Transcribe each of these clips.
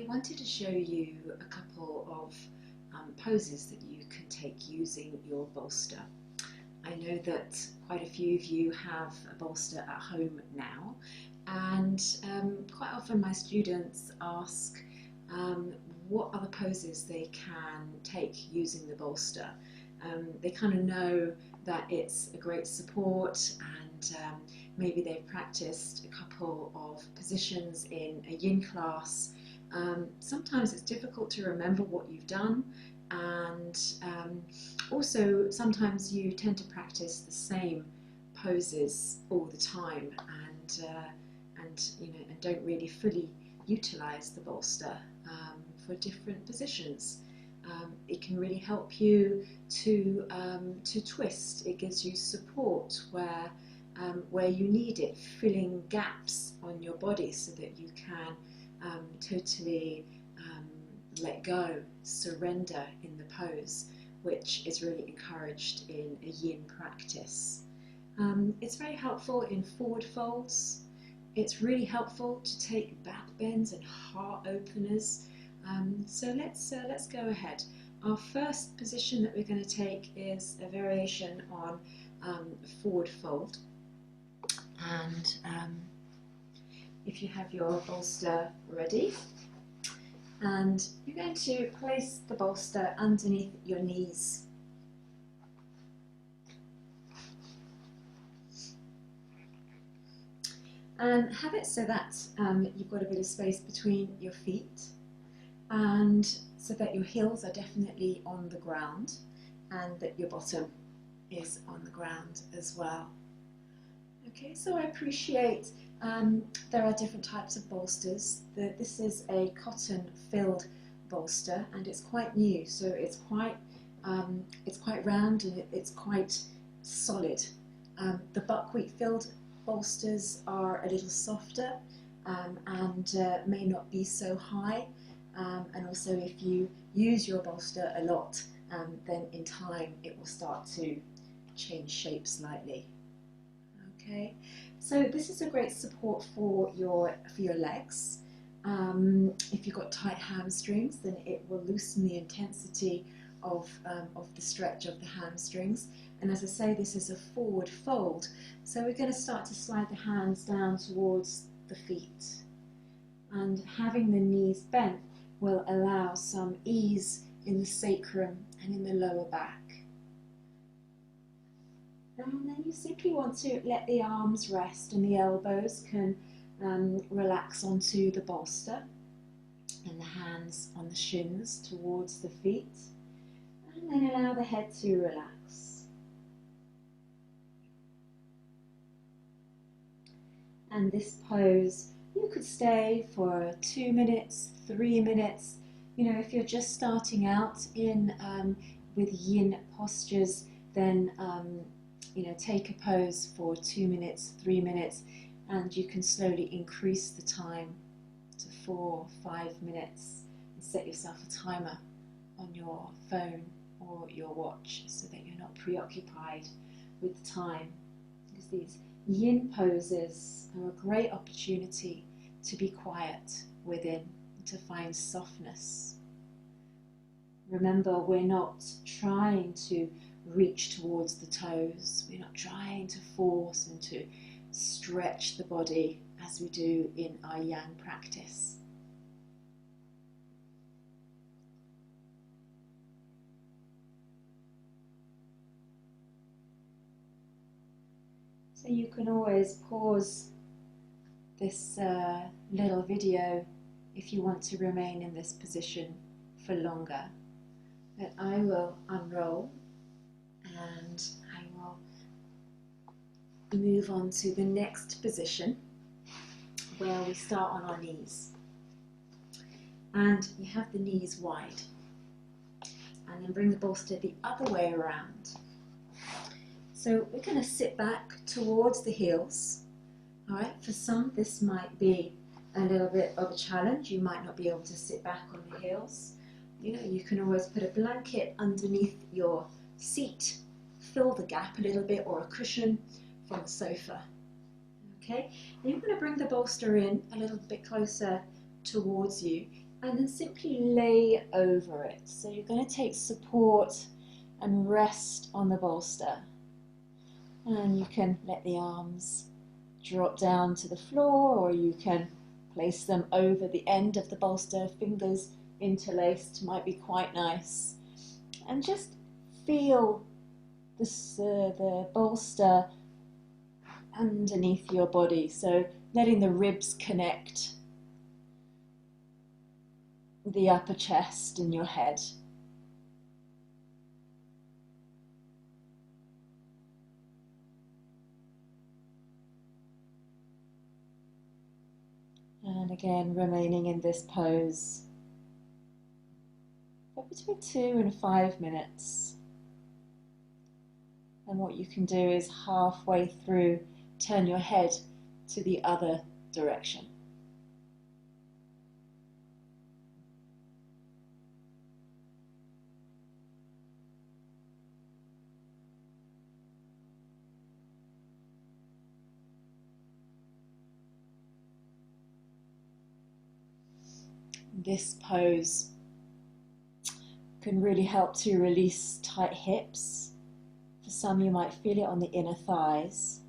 wanted to show you a couple of poses that you can take using your bolster. I know that quite a few of you have a bolster at home now, and quite often my students ask what other poses they can take using the bolster. They kind of know that it's a great support, and maybe they've practiced a couple of positions in a yin class. Sometimes it's difficult to remember what you've done, and also sometimes you tend to practice the same poses all the time, and don't really fully utilize the bolster for different positions. It can really help you to twist. It gives you support where you need it, filling gaps on your body so that you can totally let go, surrender in the pose, which is really encouraged in a yin practice. It's very helpful in forward folds. It's really helpful to take back bends and heart openers. So let's go ahead. Our first position that we're going to take is a variation on forward fold. And if you have your bolster ready, and you're going to place the bolster underneath your knees. And have it so that you've got a bit of space between your feet, and so that your heels are definitely on the ground and that your bottom is on the ground as well. Okay, so I appreciate there are different types of bolsters. This is a cotton-filled bolster, and it's quite new, so it's quite round and it's quite solid. The buckwheat-filled bolsters are a little softer and may not be so high. And also, if you use your bolster a lot, then in time it will start to change shape slightly. Okay, so this is a great support for your legs. If you've got tight hamstrings, then it will loosen the intensity of the stretch of the hamstrings. And as I say, this is a forward fold, so we're going to start to slide the hands down towards the feet, and having the knees bent will allow some ease in the sacrum and in the lower back. And then you simply want to let the arms rest, and the elbows can relax onto the bolster, and the hands on the shins towards the feet, and then allow the head to relax. And this pose, you could stay for 2 minutes, 3 minutes. You know, if you're just starting out in with yin postures, then take a pose for 2 minutes, 3 minutes, and you can slowly increase the time to 4, 5 minutes, and set yourself a timer on your phone or your watch so that you're not preoccupied with time, because these yin poses are a great opportunity to be quiet within, to find softness. Remember, we're not trying to reach towards the toes. We're not trying to force and to stretch the body as we do in our yang practice. So you can always pause this little video if you want to remain in this position for longer. But I will unroll, and I will move on to the next position, where we start on our knees. And you have the knees wide, and then bring the bolster the other way around. So we're going to sit back towards the heels. All right, for some this might be a little bit of a challenge. You might not be able to sit back on the heels. You know, you can always put a blanket underneath your seat, fill the gap a little bit, or a cushion from the sofa. Okay, and you're going to bring the bolster in a little bit closer towards you, and then simply lay over it. So you're going to take support and rest on the bolster. And you can let the arms drop down to the floor, or you can place them over the end of the bolster, fingers interlaced might be quite nice. And just feel the bolster underneath your body, so letting the ribs connect, the upper chest and your head. And again, remaining in this pose for between 2 and 5 minutes. And what you can do is halfway through, turn your head to the other direction. This pose can really help to release tight hips. For some, you might feel it on the inner thighs.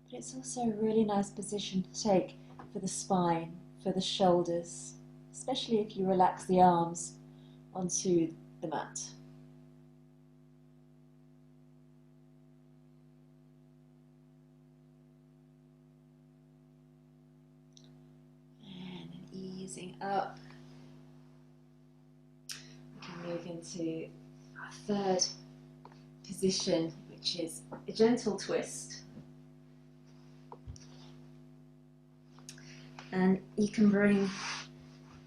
But it's also a really nice position to take for the spine, for the shoulders, especially if you relax the arms onto the mat. And then easing up, we can move into our third position, which is a gentle twist. And you can bring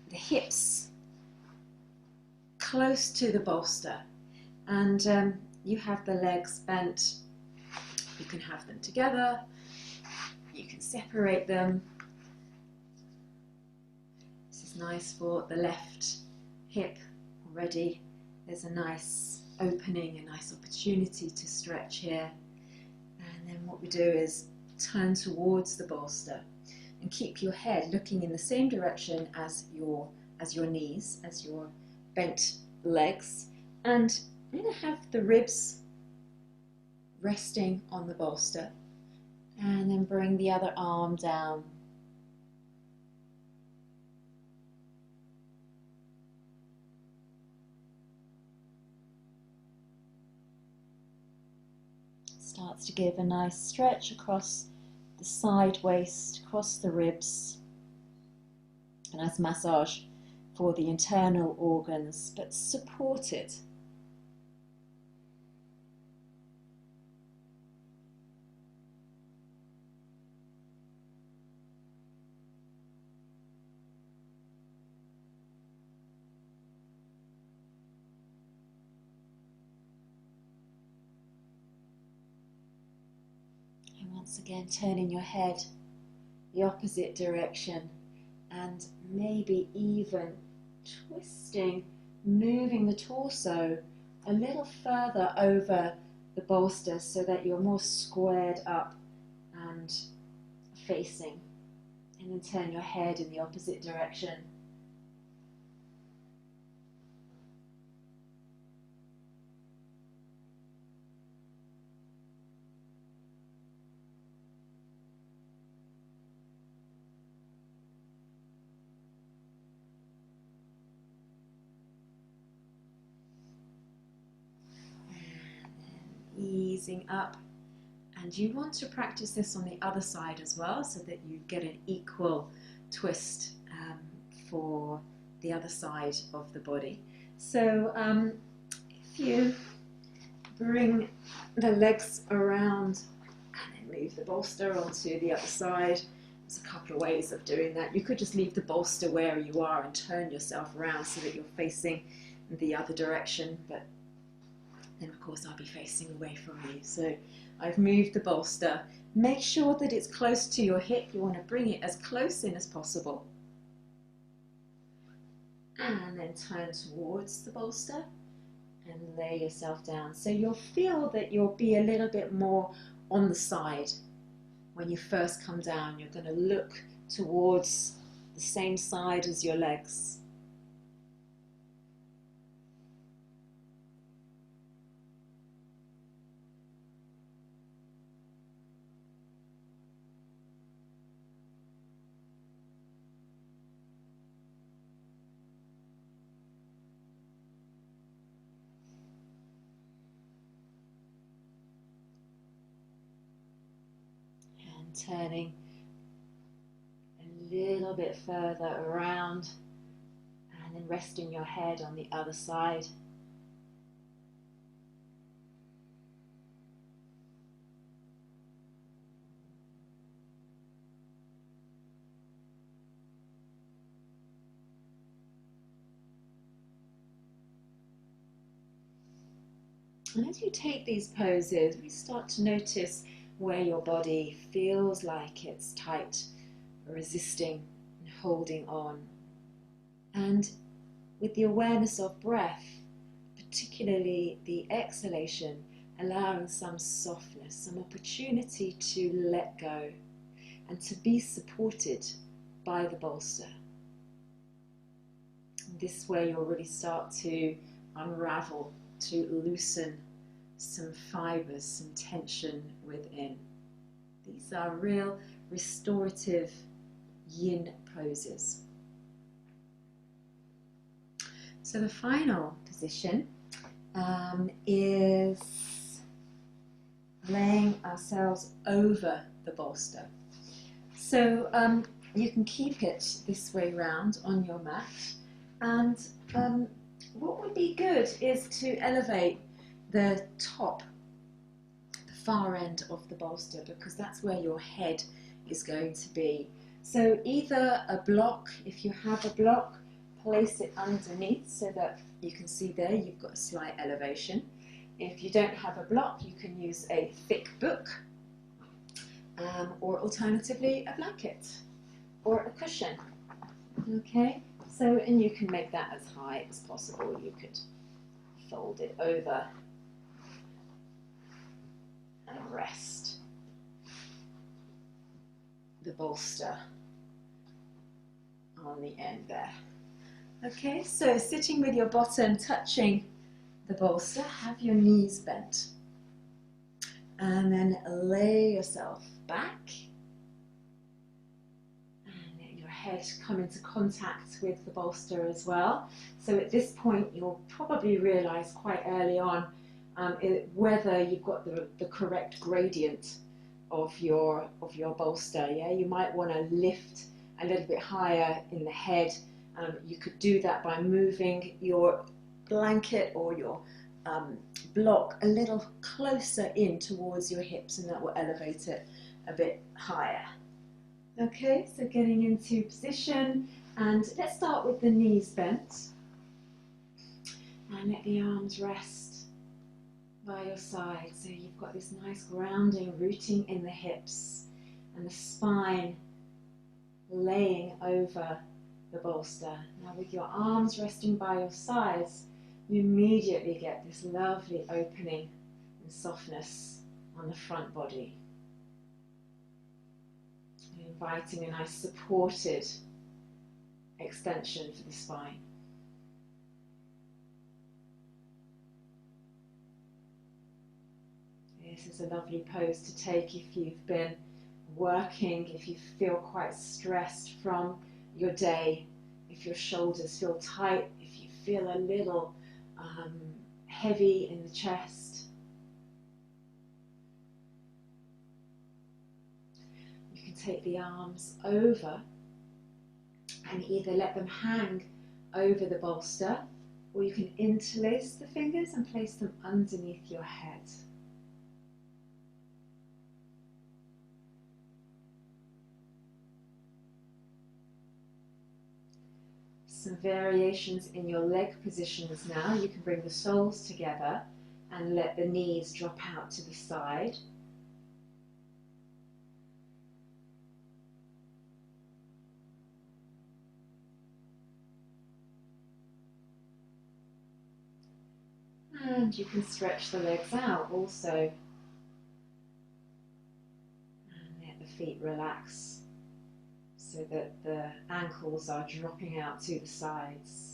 the hips close to the bolster, and you have the legs bent. You can have them together, you can separate them. This is nice for the left hip already. There's a nice opening, a nice opportunity to stretch here. And then what we do is turn towards the bolster and keep your head looking in the same direction as your knees, as your bent legs, and you're going to have the ribs resting on the bolster, and then bring the other arm down. Starts to give a nice stretch across the side waist, across the ribs. A nice massage for the internal organs, but supported. Once again, turning your head the opposite direction, and maybe even twisting, moving the torso a little further over the bolster so that you're more squared up and facing. And then turn your head in the opposite direction. Easing up, and you want to practice this on the other side as well, so that you get an equal twist for the other side of the body. So if you bring the legs around and then move the bolster onto the other side, there's a couple of ways of doing that. You could just leave the bolster where you are and turn yourself around so that you're facing the other direction, but then of course I'll be facing away from you. So I've moved the bolster. Make sure that it's close to your hip. You want to bring it as close in as possible. And then turn towards the bolster and lay yourself down. So you'll feel that you'll be a little bit more on the side. When you first come down, you're going to look towards the same side as your legs. And turning a little bit further around, and then resting your head on the other side. And as you take these poses, we start to notice where your body feels like it's tight, resisting and holding on. And with the awareness of breath, particularly the exhalation, allowing some softness, some opportunity to let go and to be supported by the bolster. This way you'll really start to unravel, to loosen some fibers, some tension within. These are real restorative yin poses. So the final position is laying ourselves over the bolster. So you can keep it this way round on your mat, and what would be good is to elevate the top, the far end of the bolster, because that's where your head is going to be. So either a block, if you have a block, place it underneath so that you can see there you've got a slight elevation. If you don't have a block, you can use a thick book, or alternatively a blanket or a cushion. Okay, so, and you can make that as high as possible. You could fold it over and rest the bolster on the end there. Okay, so sitting with your bottom touching the bolster, have your knees bent, and then lay yourself back and let your head come into contact with the bolster as well. So at this point you'll probably realize quite early on whether you've got the correct gradient of your bolster. Yeah, you might want to lift a little bit higher in the head. You could do that by moving your blanket or your block a little closer in towards your hips, and that will elevate it a bit higher. Okay, so getting into position, and let's start with the knees bent, and let the arms rest by your side. So you've got this nice grounding, rooting in the hips, and the spine laying over the bolster. Now with your arms resting by your sides, you immediately get this lovely opening and softness on the front body. And inviting a nice supported extension for the spine. This is a lovely pose to take if you've been working, if you feel quite stressed from your day, if your shoulders feel tight, if you feel a little heavy in the chest. You can take the arms over and either let them hang over the bolster, or you can interlace the fingers and place them underneath your head. Some variations in your leg positions now. You can bring the soles together and let the knees drop out to the side. And you can stretch the legs out also. And let the feet relax. so that the ankles are dropping out to the sides.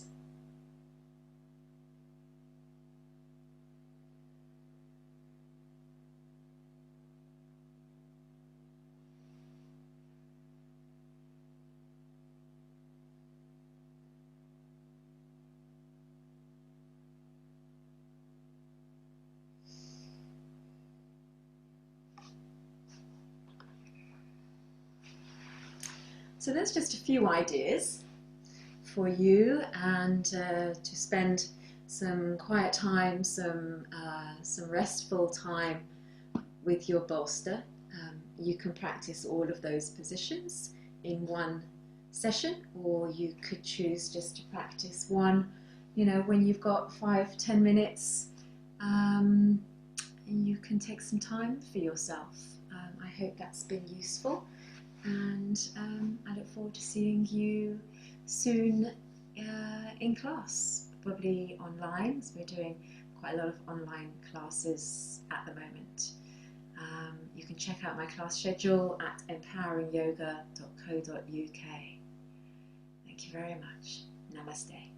So there's just a few ideas for you, and to spend some quiet time, some restful time with your bolster. You can practice all of those positions in one session, or you could choose just to practice one, you know, when you've got 5-10 minutes, and you can take some time for yourself. I hope that's been useful, and I look forward to seeing you soon in class, probably online, as we're doing quite a lot of online classes at the moment. You can check out my class schedule at empoweringyoga.co.uk. Thank you very much. Namaste.